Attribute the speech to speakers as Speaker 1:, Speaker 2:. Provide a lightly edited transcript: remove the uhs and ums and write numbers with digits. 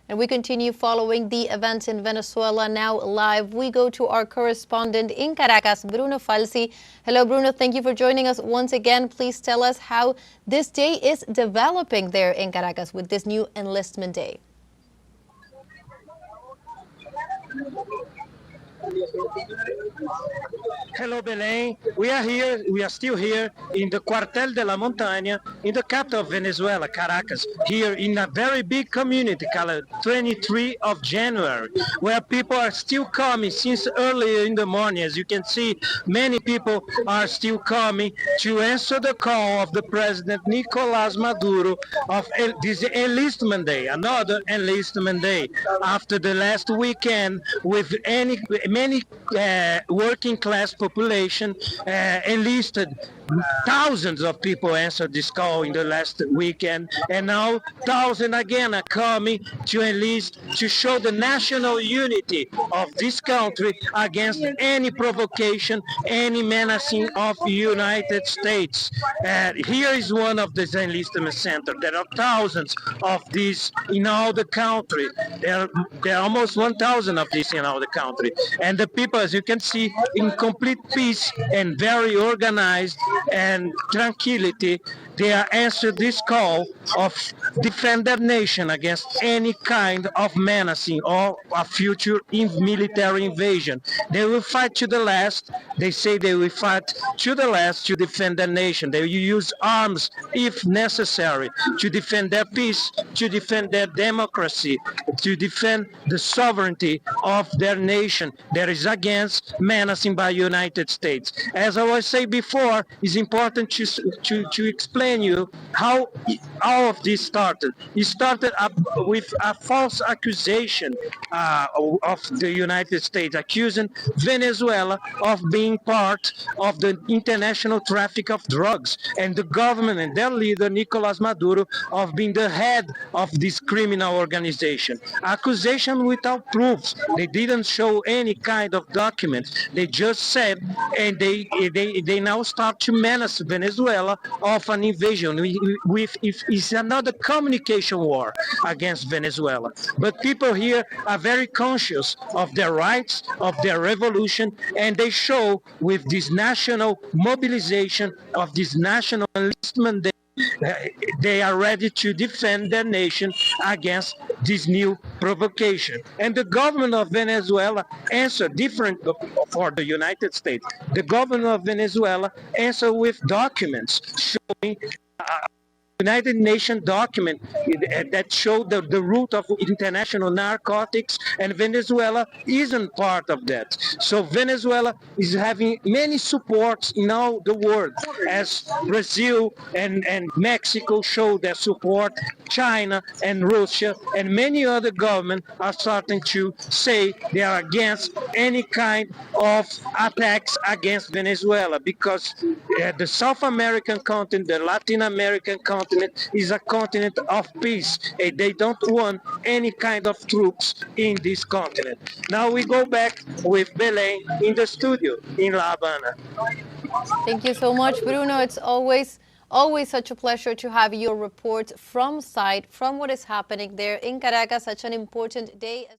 Speaker 1: And we continue following the events in Venezuela. Now live, we go to our correspondent in Caracas, Bruno Falci. Hello, Bruno. Thank you for joining us once again. Please tell us how this day is developing there in Caracas with this new enlistment day.
Speaker 2: Hello, Belém. We are still here in the Cuartel de la Montaña, in the capital of Venezuela, Caracas, here in a very big community called 23 of January, where people are still coming since early in the morning. As you can see, many people are still coming to answer the call of the President Nicolás Maduro of this enlistment day, another enlistment day, after the last weekend with many working class population enlisted. Thousands of people answered this call in the last weekend, and now thousands again are coming to enlist to show the national unity of this country against any provocation, any menacing of the United States. Here is one of these enlistment centers. There are thousands of these in all the country. There are almost 1,000 of these in all the country. And the people, as you can see, in complete peace and very organized and tranquility, they are answered this call of defend their nation against any kind of menacing or a future military invasion. They will fight to the last. They say they will fight to the last to defend their nation. They will use arms if necessary to defend their peace, to defend their democracy, to defend the sovereignty of their nation that is against menacing by United States. As I was saying before, it's important to explain you how all of this started. It started up with a false accusation of the United States, accusing Venezuela of being part of the international traffic of drugs, and the government and their leader, Nicolás Maduro, of being the head of this criminal organization. Accusation without proofs. They didn't show any kind of documents. They just said, and they now start to menace Venezuela of an invasion. It's another communication war against Venezuela. But people here are very conscious of their rights, of their revolution, and they show with this national mobilization of this national enlistment day, they are ready to defend their nation against this new provocation. And the government of Venezuela answered different for the United States. The government of Venezuela answered with documents showing United Nations document that showed the root of international narcotics, and Venezuela isn't part of that. So Venezuela is having many supports in all the world, as Brazil and Mexico show their support, China and Russia and many other governments are starting to say they are against any kind of attacks against Venezuela, because the South American continent, the Latin American continent, is a continent of peace, and they don't want any kind of troops in this continent. Now we go back with Belém in the studio in La Habana.
Speaker 1: Thank you so much, Bruno. It's always such a pleasure to have your report from site, from what is happening there in Caracas, such an important day.